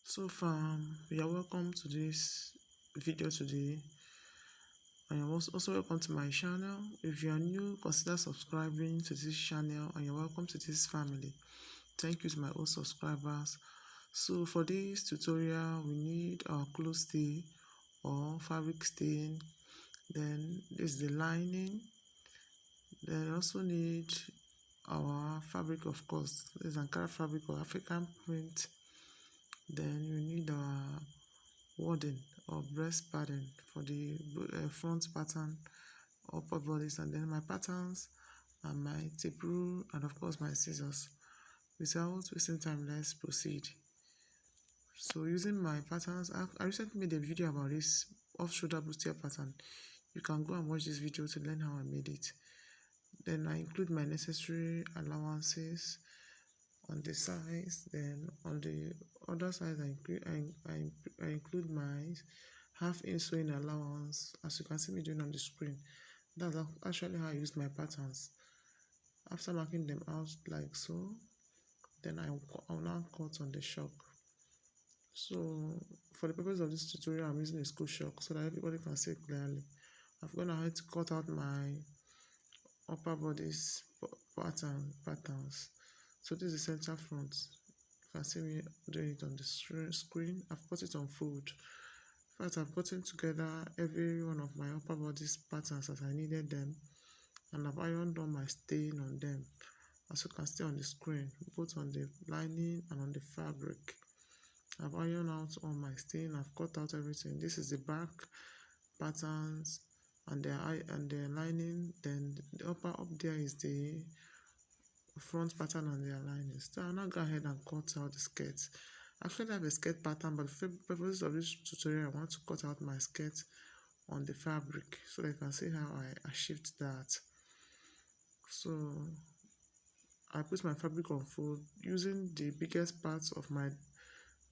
So fam, you are welcome to this video today, and you're also welcome to my channel. If you are new, consider subscribing to this channel, and you're welcome to this family. Thank you to my old subscribers. So for this tutorial, we need our clothes stay or fabric stain. Then this is the lining. Then also need our fabric, of course. This is Ankara fabric or African print. Then you need our wording or breast pattern for the front pattern, upper bodies, and then my patterns and my tape rule, and of course my scissors. Without wasting time, let's proceed. So using my patterns, I recently made a video about this off shoulder bustier pattern. You can go and watch this video to learn how I made it. Then I include my necessary allowances on the sides. Then on the other side, I include my half-inch sewing allowance, as you can see me doing on the screen. That's actually how I use my patterns. After marking them out like so, then I'll now cut on the shock. So for the purpose of this tutorial, I'm using a school shock so that everybody can see clearly. I've gone ahead to cut out my upper bodies patterns. So this is the center front. You can see me doing it on the screen. I've cut it on fold. In fact, I've gotten together every one of my upper bodies patterns as I needed them, and I've ironed on my stain on them, as you can see on the screen, both on the lining and on the fabric. I've ironed out all my stain. I've cut out everything. This is the back patterns and the lining. Then the upper up there is the front pattern and their lining. So I'll now go ahead and cut out the skirt. Actually, I have a skirt pattern, but for the purpose of this tutorial, I want to cut out my skirt on the fabric so that you can see how I achieved that. So I put my fabric on fold using the biggest parts of my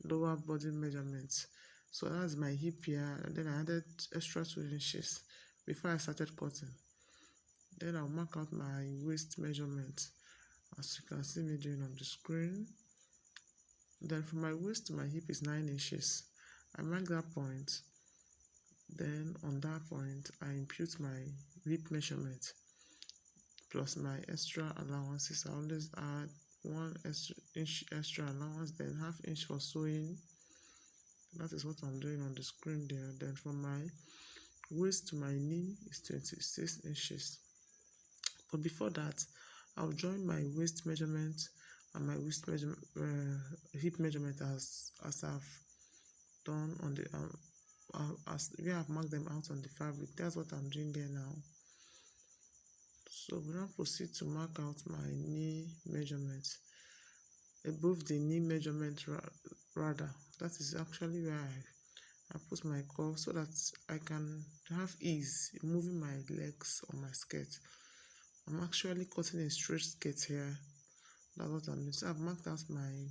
lower body measurements. So that's my hip here, and then I added extra 2 inches before I started cutting. Then I'll mark out my waist measurement, as you can see me doing on the screen. Then from my waist to my hip is 9 inches. I mark that point. Then on that point, I impute my hip measurement plus my extra allowances. I always add 1 inch extra allowance, then ½ inch for sewing. That is what I'm doing on the screen there. Then from my waist to my knee is 26 inches. But before that, I'll join my waist measurement and my waist measurement, hip measurement as I've done on the as we have marked them out on the fabric. That's what I'm doing there now. So we now proceed to mark out my knee measurement above the knee measurement rather. That is actually where I put my curve so that I can have ease in moving my legs on my skirt. I'm actually cutting a straight skirt here. That's what I'm doing. So I've marked out my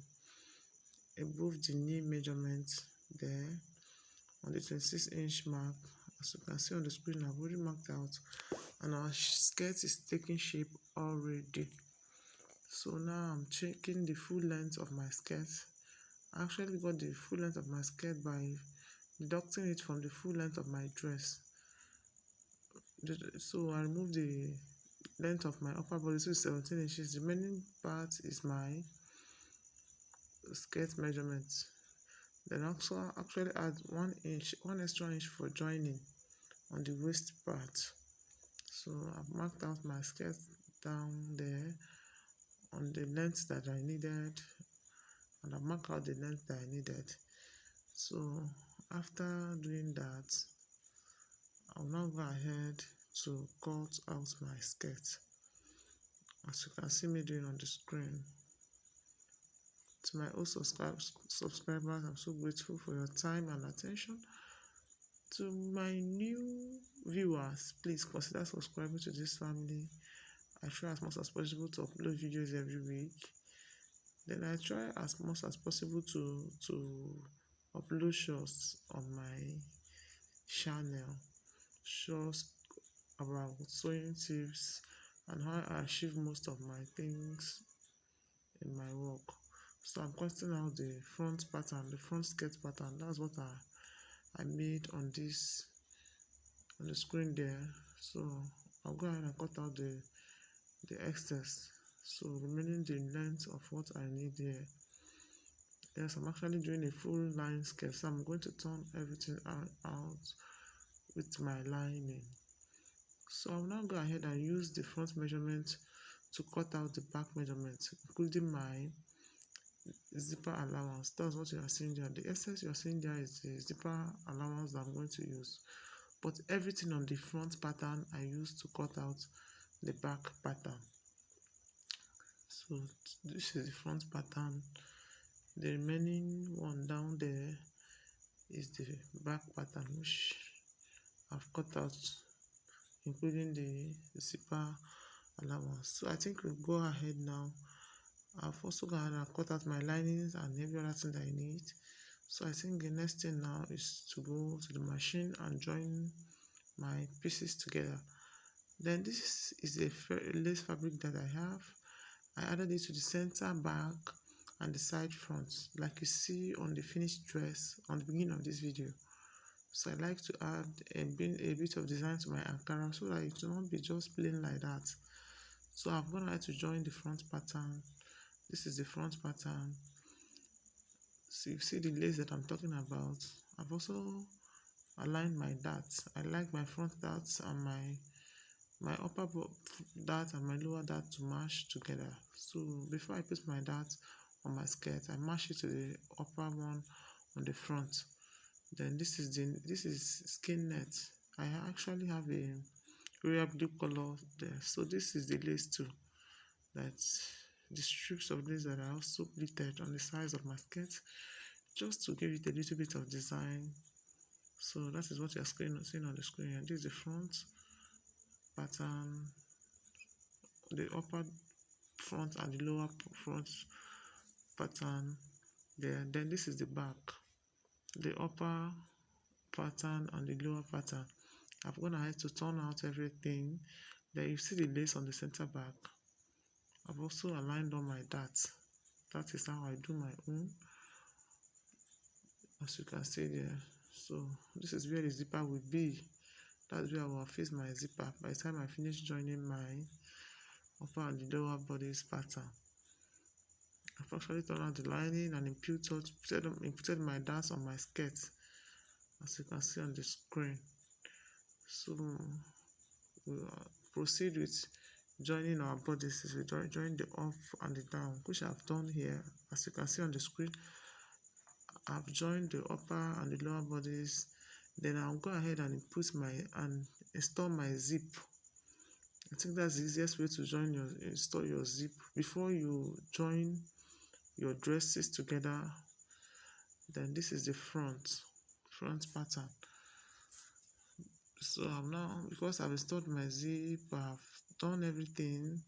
above the knee measurement there on the 26-inch mark. As you can see on the screen, I've already marked out, and our skirt is taking shape already. So now I'm checking the full length of my skirt. I actually got the full length of my skirt by deducting it from the full length of my dress. So I removed the length of my upper body, so it's 17 inches. The remaining part is my skirt measurement. Then also actually add 1 extra inch for joining on the waist part. So I've marked out my skirt down there on the length that I needed, and I've marked out the length that I needed. So after doing that, I'll now go ahead to cut out my skirt, as you can see me doing on the screen. To my old subscribers, I'm so grateful for your time and attention. To my new viewers, please consider subscribing to this family. I try as much as possible to upload videos every week. Then I try as much as possible to upload shorts on my channel, shorts about sewing tips and how I achieve most of my things in my work. So I'm cutting out the front pattern, the front skirt pattern. That's what I made on this, on the screen there. So I'll go ahead and cut out the excess, so remaining the length of what I need here. Yes, I'm actually doing a full line skirt, so I'm going to turn everything out with my lining. So I'll now go ahead and use the front measurement to cut out the back measurement, including my zipper allowance. That's what you are seeing there. The excess you are seeing there is the zipper allowance that I'm going to use, but everything on the front pattern I use to cut out the back pattern. So this is the front pattern. The remaining one down there is the back pattern, which I've cut out, including the zipper allowance. So I think we'll go ahead now. I've also gone ahead and cut out my linings and every other thing that I need. So I think the next thing now is to go to the machine and join my pieces together. Then this is a lace fabric that I have. I added it to the center back and the side front, like you see on the finished dress on the beginning of this video. So I like to add a bit of design to my Ankara so that it will not be just plain like that. So I'm going to have to join the front pattern. This is the front pattern. So you see the lace that I'm talking about. I've also aligned my darts. I like my front darts and my upper dart and my lower dart to match together. So before I put my dart on my skirt, I match it to the upper one on the front. Then this is skin net. I actually have a royal blue color there. So this is the lace too. That's the strips of lace that I also pleated on the sides of my skirt, just to give it a little bit of design. So that is what you're seeing on the screen. And this is the front pattern, the upper front and the lower front pattern there. Then this is the back, the upper pattern and the lower pattern. I'm gonna have to turn out everything. Then you see the lace on the center back. I've also aligned all my darts. That is how I do my own, as you can see there. So this is where the zipper will be. That's where I will face my zipper by the time I finish joining my upper and the lower bodice pattern. I've actually turned out the lining and imputed my darts on my skirt, as you can see on the screen. So we'll proceed with joining our bodices. We join the up and the down, which I've done here. As you can see on the screen, I've joined the upper and the lower bodies. Then I'll go ahead and install my zip. I think that's the easiest way to install your zip before you join your dresses together. Then this is the front pattern. So I'm now, because I've installed my zip, I've done everything,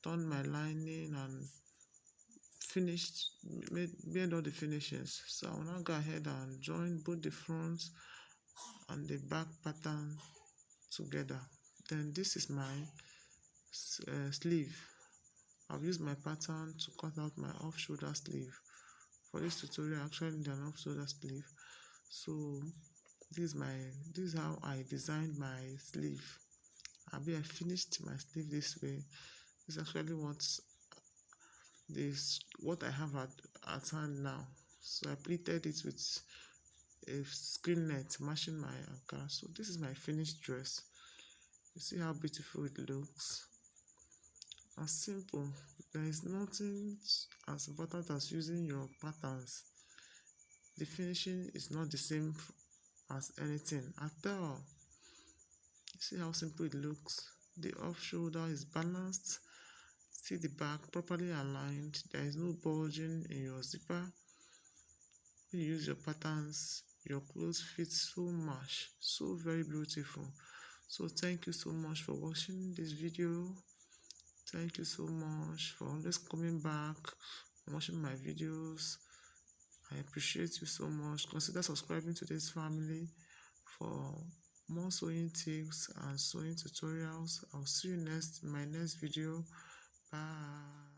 done my lining and made all the finishes. So I'll now go ahead and join both the front and the back pattern together. Then this is my sleeve. I've used my pattern to cut out my off-shoulder sleeve. For this tutorial, I actually need an off-shoulder sleeve. So this is how I designed my sleeve. I finished my sleeve this way. This is actually what I have at hand now. So I pleated it with a screen net matching my Ankara. So this is my finished dress. You see how beautiful it looks. As simple. There is nothing as important as using your patterns. The finishing is not the same as anything at all. See how simple it looks. The off shoulder is balanced. See the back properly aligned. There is no bulging in your zipper. When you use your patterns, your clothes fit so much, so very beautiful. So thank you so much for watching this video. Thank you so much for always coming back and watching my videos. I appreciate you so much. Consider subscribing to this family for more sewing tips and sewing tutorials. I'll see you in my next video. Bye.